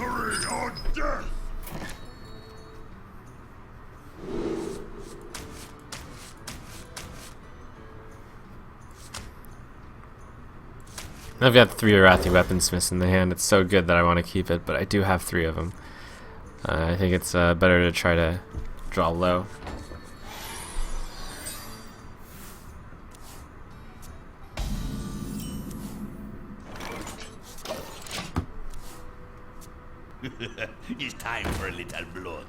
Victory or death! I've got 3 Arathi weaponsmiths in the hand. It's so good that I want to keep it, but I do have 3 of them. I think it's better to try to draw low. It's time for a little blood.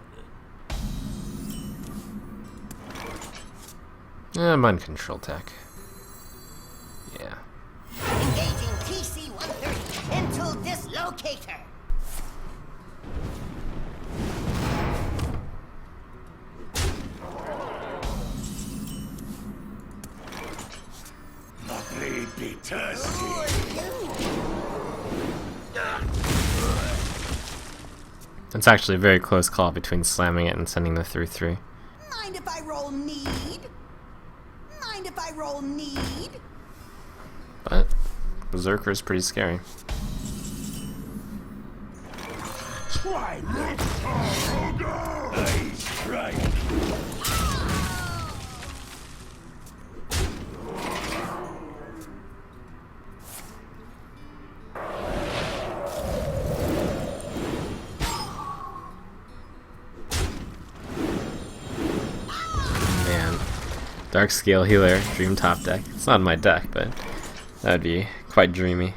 Mind control tech. Yeah. Engaging TC-130 into dislocator. It's actually a very close call between slamming it and sending the 3/3. Mind if I roll need? Mind if I roll need? But Berserker is pretty scary. Try this, I strike. Man. Dark Scale Healer, Dream Top deck. It's not in my deck, but that would be quite dreamy.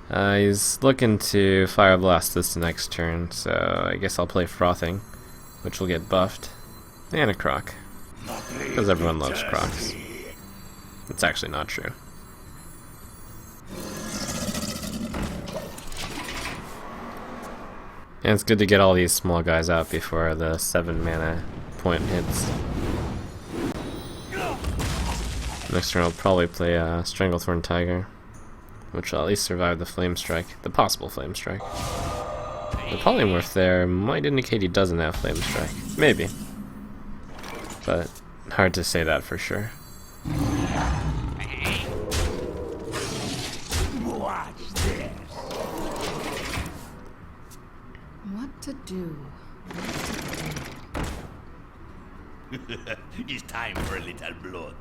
He's looking to Fire Blast this next turn, so I guess I'll play Frothing, which will get buffed. And a Croc. Because everyone loves Crocs. It's actually not true. And it's good to get all these small guys out before the 7 mana point hits. Next turn I'll probably play Stranglethorn Tiger, which will at least survive the Flame Strike, the possible Flame Strike. The Polymorph there might indicate he doesn't have Flame Strike. Maybe. But hard to say that for sure. Watch this. What to do? It's time for a little blood.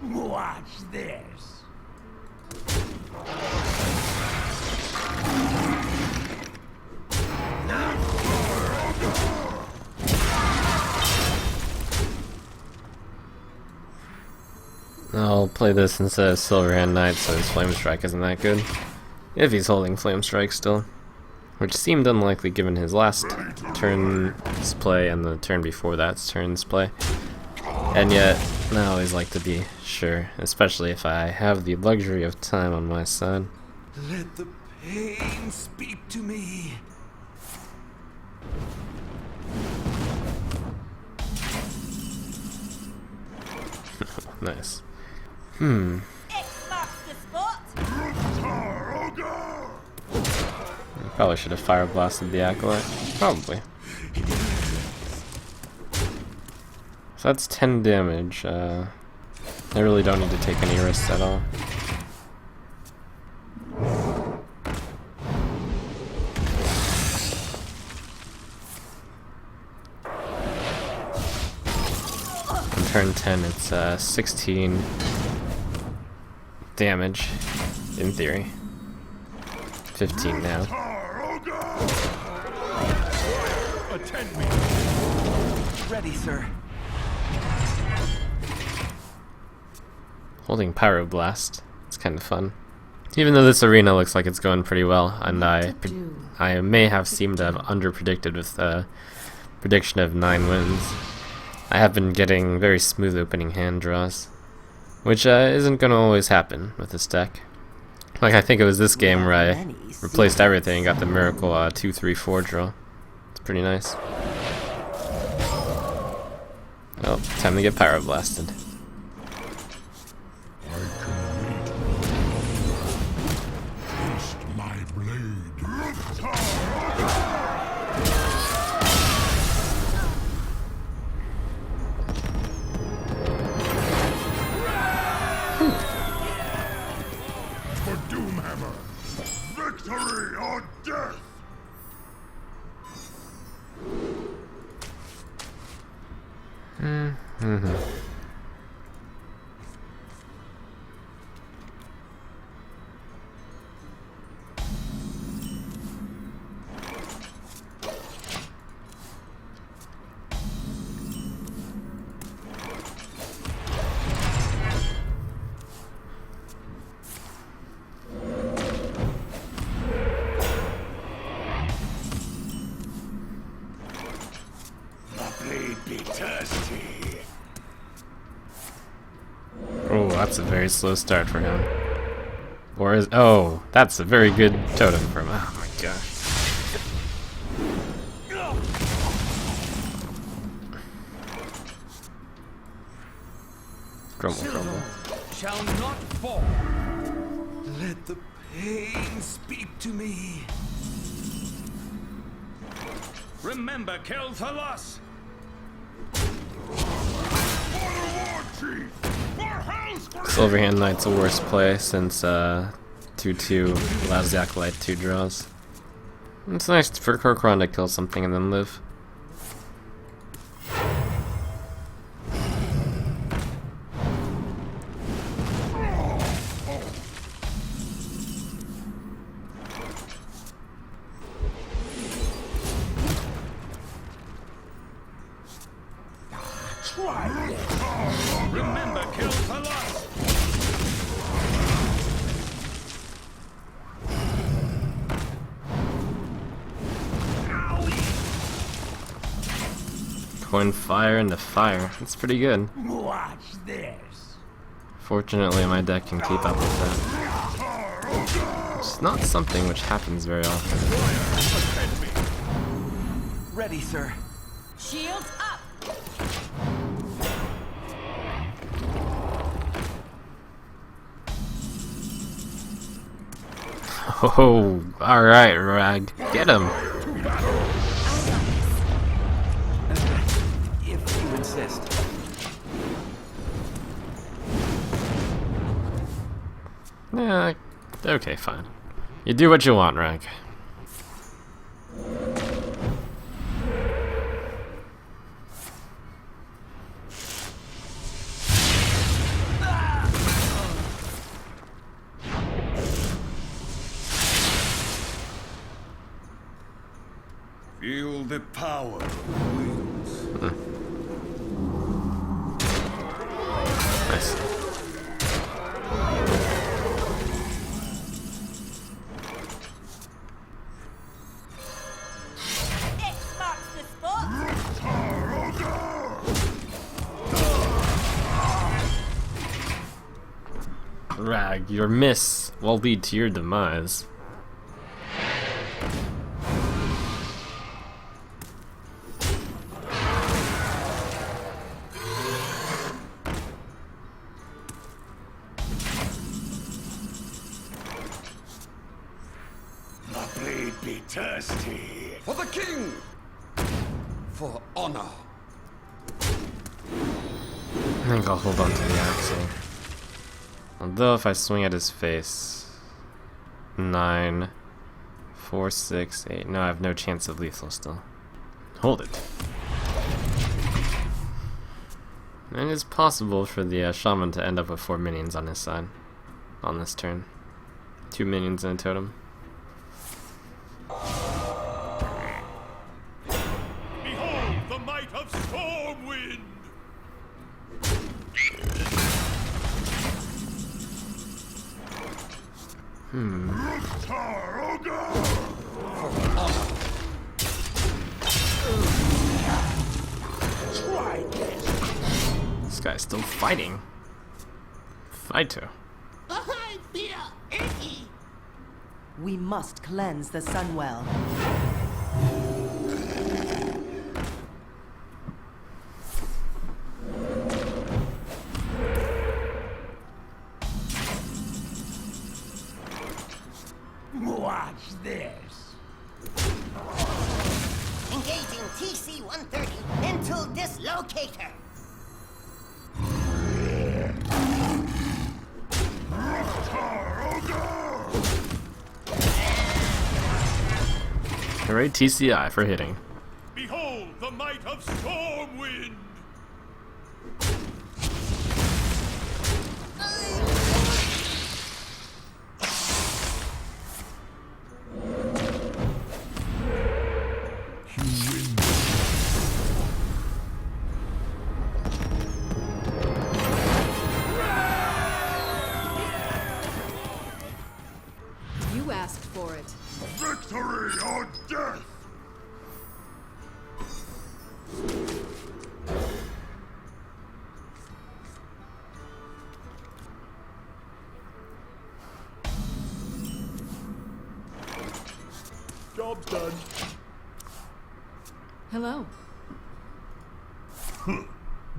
Watch this. I'll play this instead of Silverhand Knight, so his Flame Strike isn't that good. If he's holding Flame Strike still. Which seemed unlikely given his last turn's play and the turn before that's turn's play. And yet, I always like to be sure, especially if I have the luxury of time on my side. Let the pain speak to me. Nice. X marks the spot. Probably should have Fire Blasted the Acolyte. Probably. So that's 10 damage. I really don't need to take any risks at all. On turn 10, it's 16 damage, in theory. 15 now. Attend me. Ready, sir. Holding Pyroblast. It's kind of fun. Even though this arena looks like it's going pretty well, and I may have seemed to have under-predicted with a prediction of 9 wins. I have been getting very smooth opening hand draws, which isn't going to always happen with this deck. Like, I think it was this game where I replaced everything and got the miracle 2-3-4 draw. It's pretty nice. Well, time to get Pyroblasted. My blade. Mm-hmm. Blade be thirsty. Oh, that's a very slow start for him. Or is... Oh, that's a very good totem for him. Oh my gosh. Grumble, grumble. Shall not fall. Let the pain speak to me. Remember, Kel'Thalas. Silverhand Knight's a worse play since 2-2 allows the Acolyte 2 draws. It's nice for Kor'kron to kill something and then live. Remember, Kel'Thalas. Coin fire into fire. That's pretty good. Watch this. Fortunately, my deck can keep up with that. It's not something which happens very often. Ready, sir. Shields up! Oh, alright, Rag. Get him! If you insist. Yeah, okay, fine. You do what you want, Rag. Feel the power of the winds. Nice. X marks the spot! Rag, your miss will lead to your demise. The blade be thirsty. For the king. For honor. I think I'll hold on to the axe. Although if I swing at his face, 9, 4, 6, 8. No, I have no chance of lethal still. Hold it. And it's possible for the shaman to end up with 4 minions on his side on this turn. 2 minions and a totem. Behold the might of Stormwind. This guy's still fighting. Fighter. I fear icky. We must cleanse the Sunwell. Watch this. Engaging TC-130 mental dislocator. Hooray TCI for hitting. Behold the might of Stormwind. or death! Job done. Hello.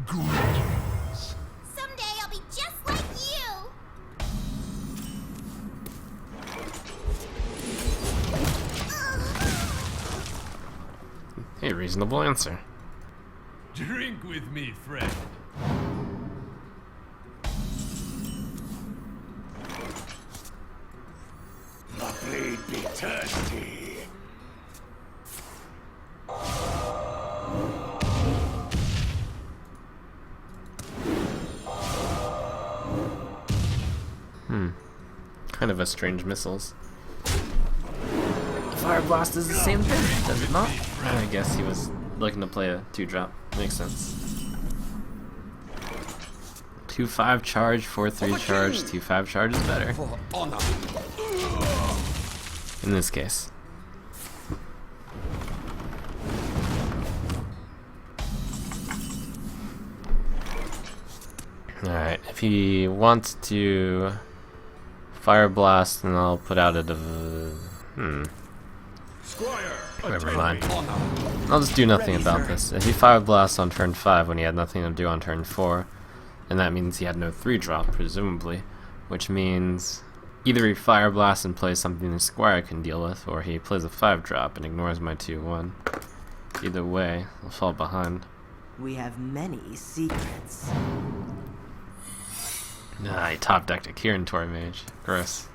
Greetings. Someday I'll be just like you. A reasonable answer. Drink with me, friend. My blade be thirsty. Kind of a strange missiles. Fire Blast is the same thing, does it not? I guess he was looking to play a 2-drop. Makes sense. 2-5 charge, 4-3 charge, 2-5 charge is better. For honor. In this case. Alright, if he wants to Fire Blast, then I'll put out a Squire. Never mind. Honor. I'll just do nothing about this. If he Fire Blasts on turn 5 when he had nothing to do on turn 4, and that means he had no 3-drop, presumably, which means either he Fire Blasts and plays something the Squire can deal with, or he plays a 5-drop and ignores my 2-1. Either way, I'll fall behind. We have many secrets. Nah, he top decked a Kirin Tor Mage. Gross.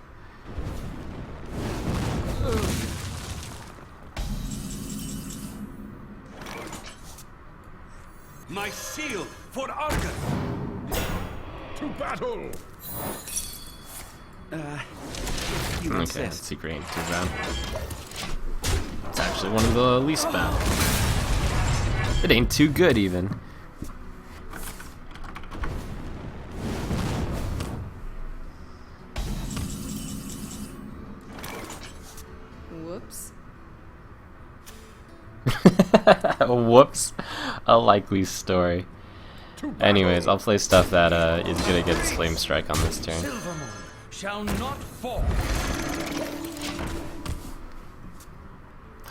My shield for Argus. To battle. You Okay, insist. secret ain't too bad. It's actually one of the least bad. It ain't too good even. Whoops. Whoops. A likely story. Anyways, I'll play stuff that is good against Flame Strike on this turn. Silvermoon shall not fall.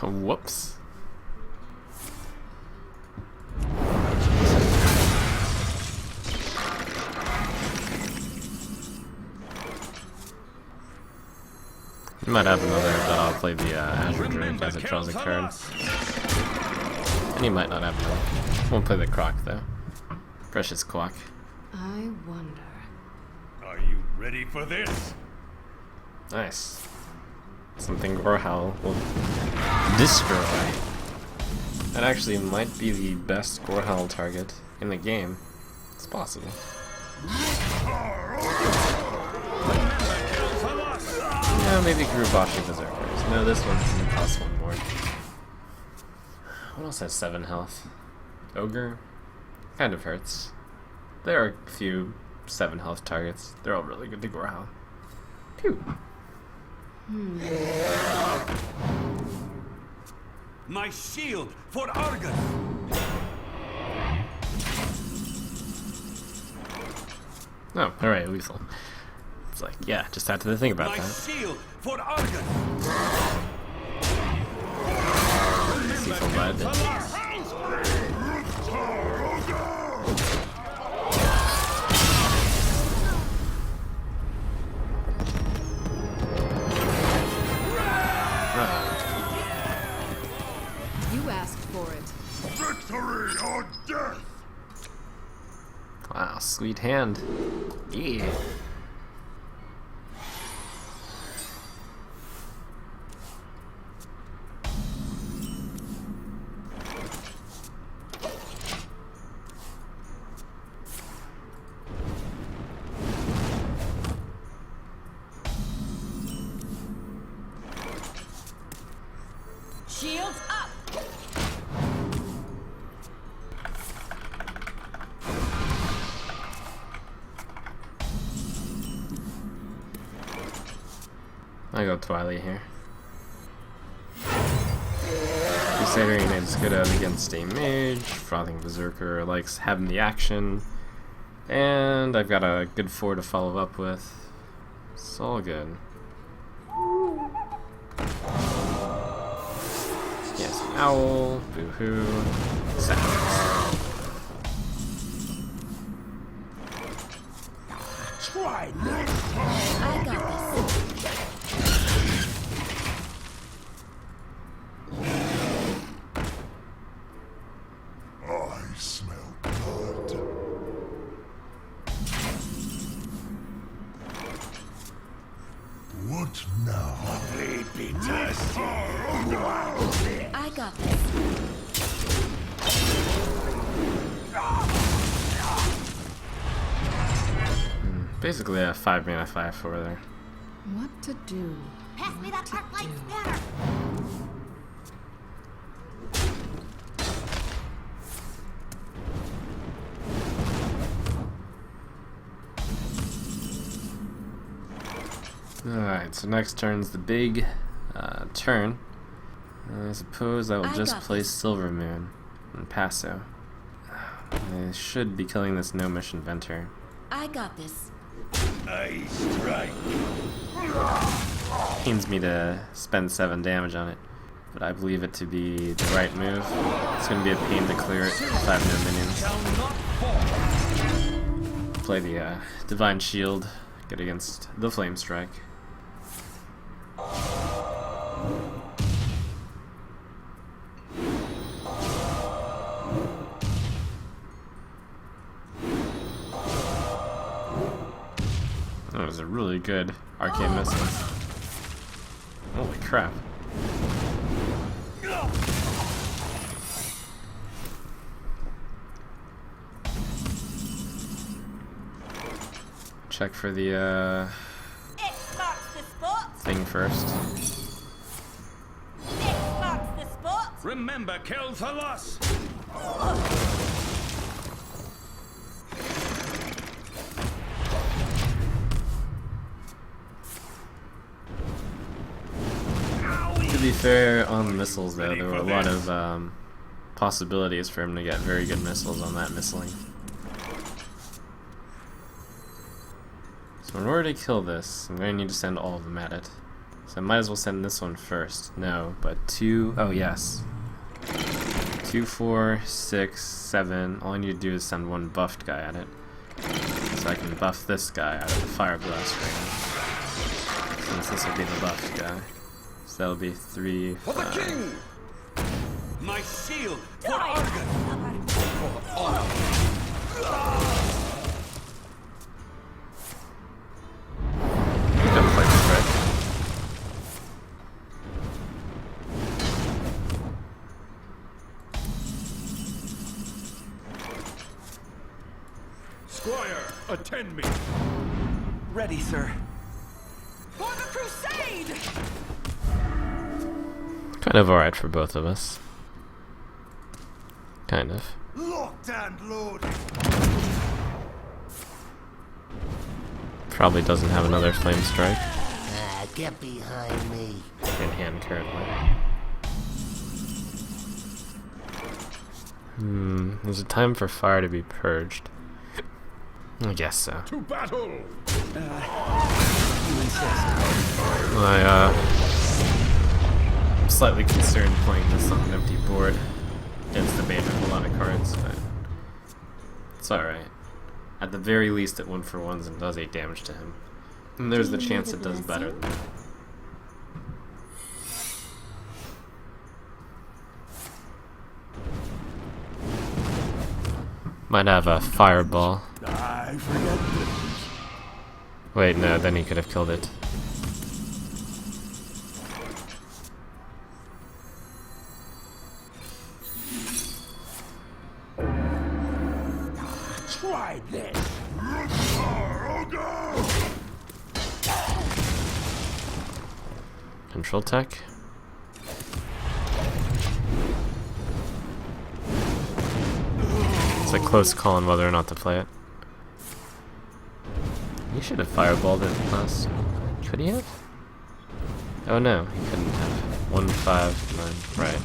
Whoops. You might have another, but I'll play the Azure Drake as it draws a card. And he might not have another. Won't play the Croc though. Precious Clock. I wonder. Are you ready for this? Nice. Something Gorhowl will destroy. That actually might be the best Gorhowl target in the game. It's possible. Yeah, maybe Grommash Berserkers. No, this one's an impossible board. What else has 7 health? Ogre? Kind of hurts. There are a few 7 health targets. They're all really good to Gorhowl. Pew! My shield for Argus. Oh, alright, lethal. It's like, yeah, just had to think about My that. shield for Argus. Lethal bad. You asked for it. Victory or death. Wow, sweet hand. Yeah. Shields up. I go Twilight here. Crusader is good at against a mage. Frothing Berserker likes having the action. And I've got a good 4 to follow up with. It's all good. Yes, owl, boo-hoo, sounds. Try this. I got this. I smell blood. What now? Be thirsty. I got this. Basically a 5 mana 5/4 there. What to do? Pass me What that to arc light do? spanner. Alright, so next turn's the big turn. I suppose I will I just got play this. Silver Moon and Passo. I should be killing this Gnomish Inventor. I got this. I strike. Pains me to spend 7 damage on it, but I believe it to be the right move. It's going to be a pain to clear it with 5 no minions. Shall not fall. Play the Divine Shield, get against the Flame Strike. That was a really good arcane missile. Holy crap. Check for the X marks the spot. thing first. X marks the spot. Remember, kill for loss. To be fair, on the missiles though, there were a lot of possibilities for him to get very good missiles on that missiling. So in order to kill this, I'm going to need to send all of them at it. So I might as well send this one first. No, but 2, oh yes. 2, 4, 6, 7. All I need to do is send one buffed guy at it. So I can buff this guy out of the Fire Blast right now. Since this will be the buffed guy. So that'll be 3, For the 5. king! My shield for Argon. For honor. Got Flame Strike. Squire, attend me. Ready, sir. For the crusade! Kind of alright for both of us. Kind of. Locked and loaded. Probably doesn't have another Flame Strike Get behind me. in hand currently. There's a time for fire to be purged. I guess so. To battle. You insist. I'm slightly concerned playing this on an empty board against the mage with a lot of cards, but it's alright. At the very least, it 1-for-1s and does 8 damage to him. And there's the chance it does better than that. Might have a fireball. I forget this. Wait, no, then he could have killed it. Try this. Control tech. It's a close call on whether or not to play it. He should have fireballed it last. Could he have? Oh no, he couldn't have. 1, 5, 9. Right.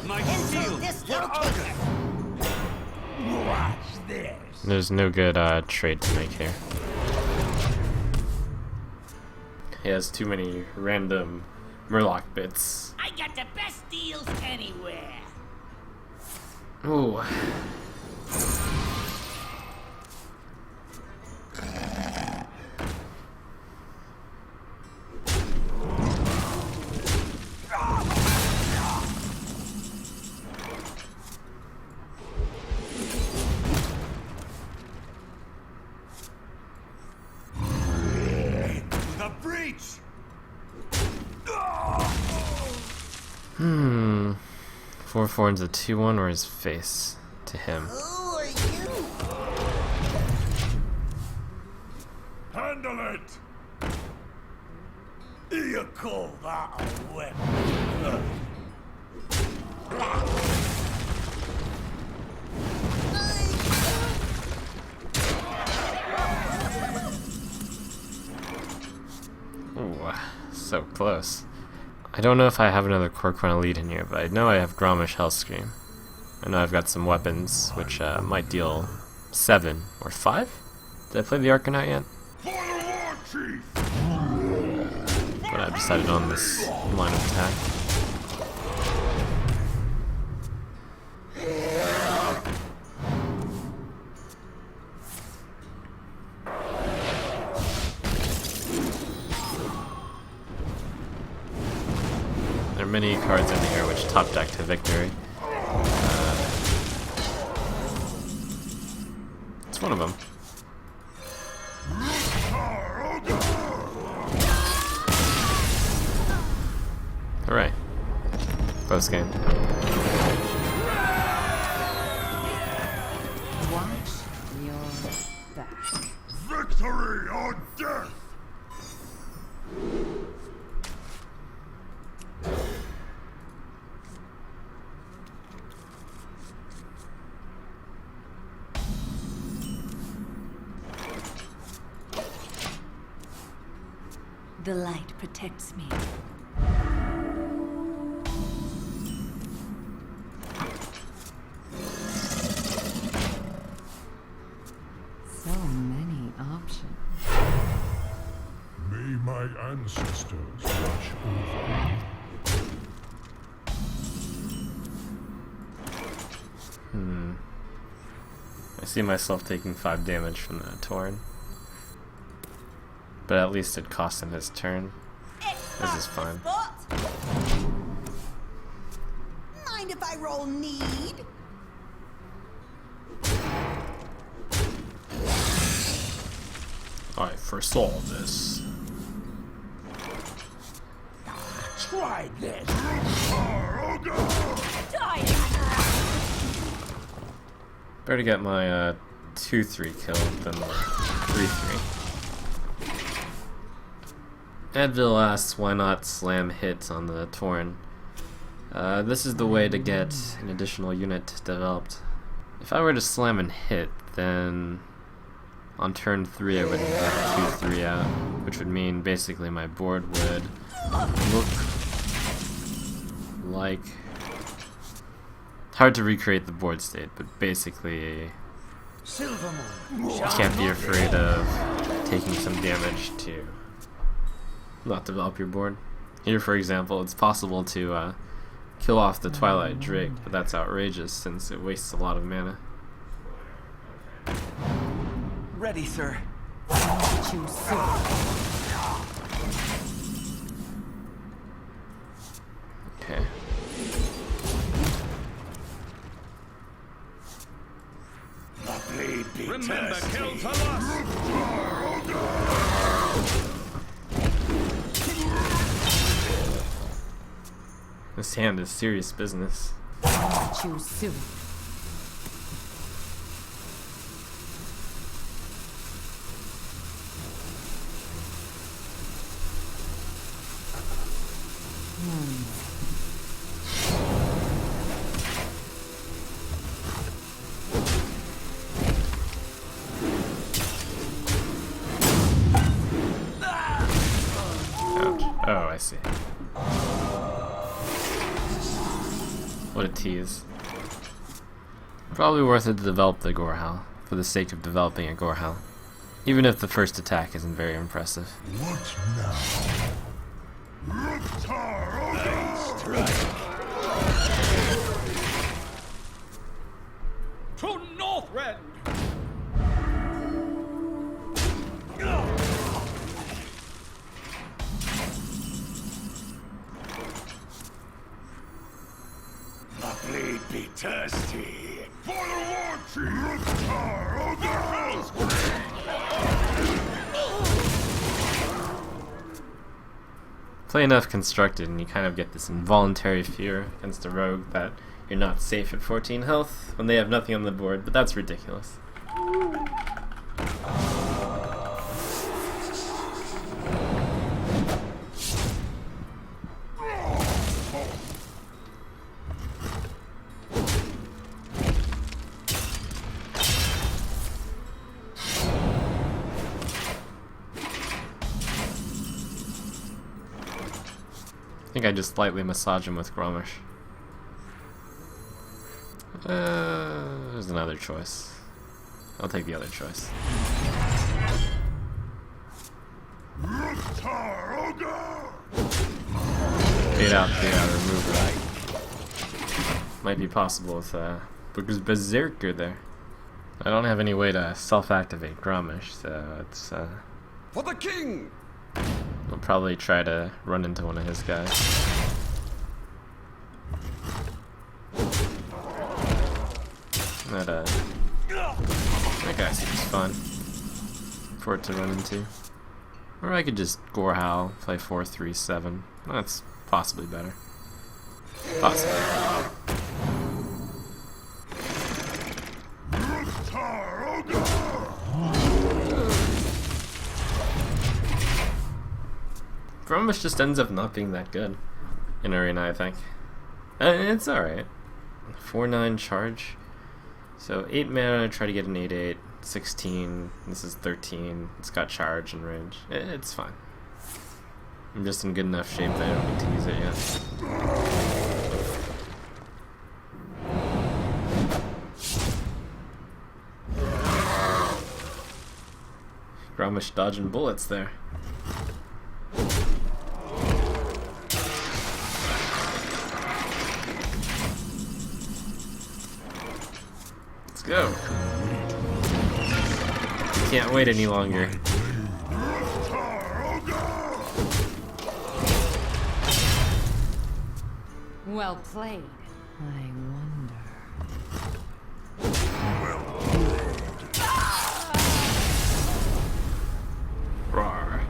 My Pencil shield! dislocator. Watch this. There's no good trade to make here. He has too many random Murloc bits. I got the best deals anywhere. Ooh. The breach! Hmm. 4/4 into 2/1 or his face to him. Who are you? Handle it! You call that a weapon? Ooh, so close. I don't know if I have another Corcoran Elite in here, but I know I have Grommash Hellscream. I know I've got some weapons, which might deal 7 or 5? Did I play the Arcanite yet? For the war chief! But I've decided on this line of attack. There are many cards in here which top deck to victory. It's one of them. Hooray. Post game. Watch your back. Victory or death! The light protects me. So many options. May my ancestors watch over me. I see myself taking 5 damage from the Tauren. But at least it cost him his turn. This is fine. Mind if I roll need? I foresaw this. Try this! Better to get my 2/3 kill than the 3/3. Advil asks why not slam hits on the Tauren. This is the way to get an additional unit developed. If I were to slam and hit, then on turn 3 I would get 2/3 out, which would mean basically my board would look like... Hard to recreate the board state, but basically you can't be afraid of taking some damage to not develop your board. Here, for example, it's possible to kill off the Twilight Drake, but that's outrageous since it wastes a lot of mana. Ready, sir. Choose soon. Okay. Remember, kill to lust! This hand is serious business. Choose soon. Ouch. Oh, I see. What a tease. Probably worth it to develop the Gorehowl, for the sake of developing a Gorehowl. Even if the first attack isn't very impressive. What now? Nice try. To Northrend! My blade be thirsty. For the War Chief! Look, Play enough constructed and you kind of get this involuntary fear against a rogue that you're not safe at 14 health when they have nothing on the board, but that's ridiculous. I think I just lightly massage him with Grommash. There's another choice. I'll take the other choice. Fade out, remove that. Might be possible with Booker's Berserker there. I don't have any way to self-activate Grommash, so it's For the king! I'll probably try to run into one of his guys. That guy seems fun for it to run into. Or I could just Gorehowl, play 4-3-7. That's possibly better. Possibly. Grommash just ends up not being that good in Arena, I think. It's alright. 4-9 charge. So 8 mana, try to get an 8-8. 16. This is 13. It's got charge and range. It's fine. I'm just in good enough shape that I don't need to use it yet. Grommash dodging bullets there. Let's go. Can't wait any longer. Well played. I wonder. Rawr.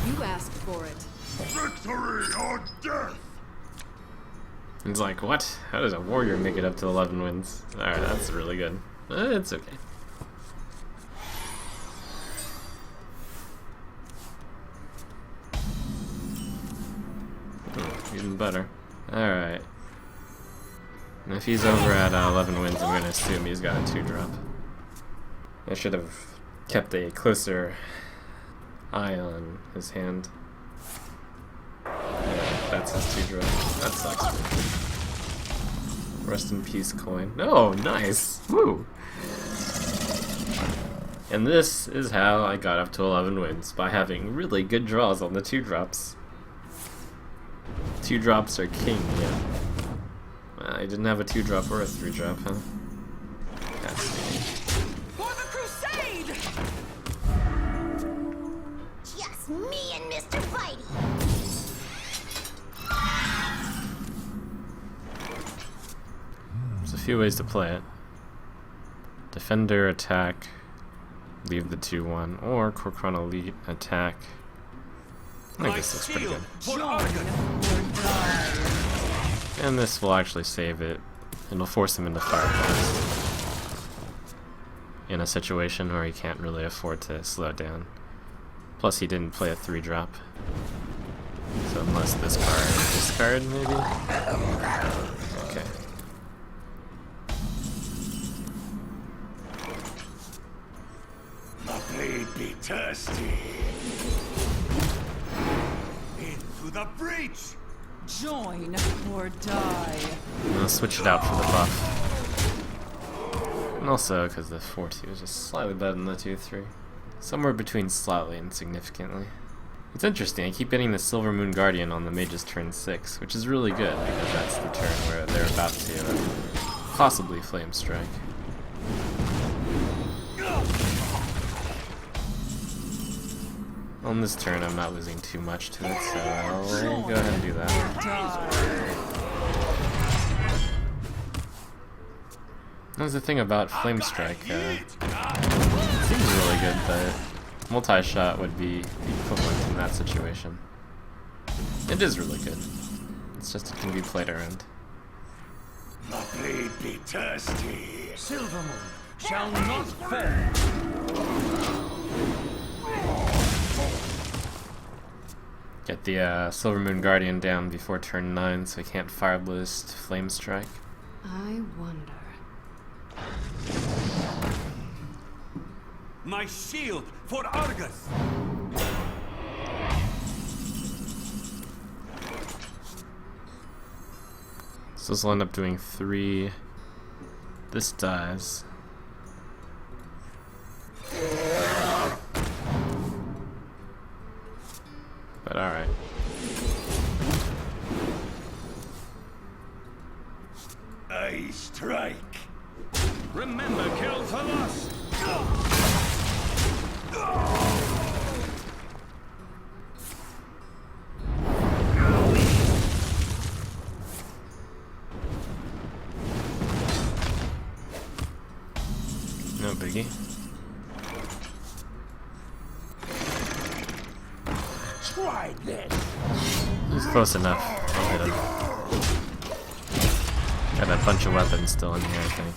You asked for it. Victory or death! It's like, what? How does a warrior make it up to 11 wins? Alright, that's really good. It's okay. Even better. Alright. And if he's over at 11 wins, I'm gonna assume he's got a 2-drop. I should have kept a closer eye on his hand. Yeah, that's his 2-drop. That sucks. Rest in peace, coin. Oh, nice! Woo! And this is how I got up to 11 wins, by having really good draws on the 2-drops. 2-drops are king, yeah. I didn't have a 2-drop or a 3-drop, huh? Fascinating. For the crusade! Just me and Mr. Fighty. There's a few ways to play it. Defender, attack, leave the 2-1, or Kor'kron Elite, attack. I think this looks pretty good. And this will actually save it. It'll force him into Fireblast in a situation where he can't really afford to slow down. Plus he didn't play a 3-drop. So unless this card, maybe? Okay. My blade be thirsty. To the breach! Join or die. I'll switch it out for the buff. And also because the 4-2 is just slightly better than the 2-3. Somewhere between slightly and significantly. It's interesting, I keep getting the Silver Moon Guardian on the mage's turn 6, which is really good because that's the turn where they're about to possibly Flame Strike. On this turn I'm not losing too much to it, so I'll go ahead and do that. That's the thing about Flame Strike. It seems really good, but multi-shot would be the equivalent in that situation. It is really good. It's just it can be played around. The blade be thirsty. Silver Moon shall not fall. Get the Silver Moon Guardian down before turn 9 so he can't Fire Blast Flame Strike. I wonder. My shield for Argus! So this will end up doing 3. This dies. But alright. I strike. Remember, kill for lust! No biggie. Try this. He's close enough. I'll hit him. Got a bunch of weapons still in here, I think.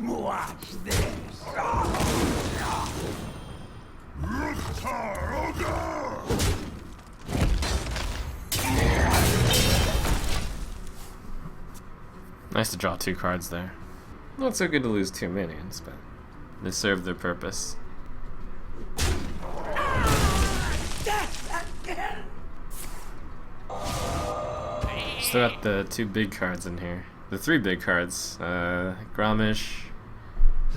Watch this. Nice to draw 2 cards there. Not so good to lose 2 minions, but they serve their purpose. Still got the 2 big cards in here. The 3 big cards. Grommash,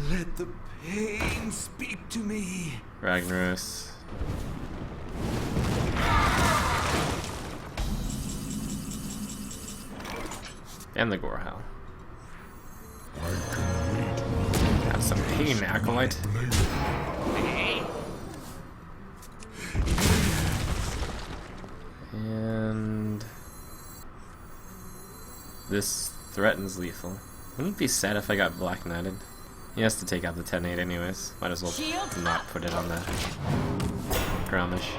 Let the pain speak to me. Ragnaros. And the Gorehowl. Have some pain, Acolyte. And this threatens lethal. Wouldn't it be sad if I got Black Knighted? He has to take out the 10-8 anyways. Might as well not put it on the Grommash.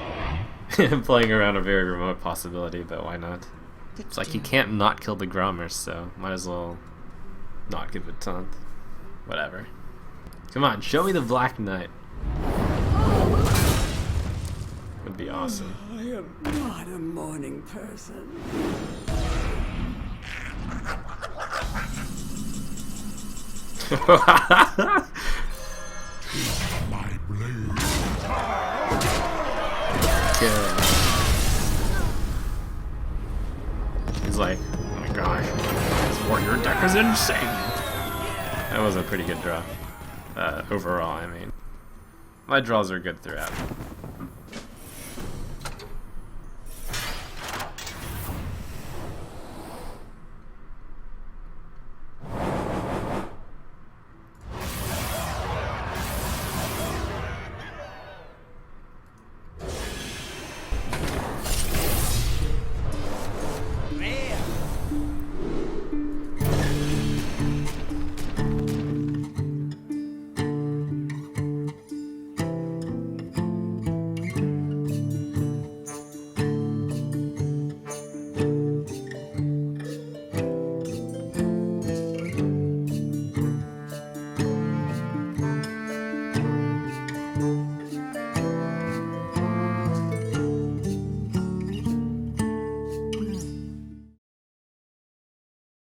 I'm playing around a very remote possibility, but why not? It's like you can't not kill the Grommash, so might as well not give it taunt. Whatever. Come on, show me the Black Knight. Would be awesome. I am not a morning person. My blade. Good. He's like, oh my gosh, this warrior deck is insane. That was a pretty good draw. Overall, I mean. My draws are good throughout.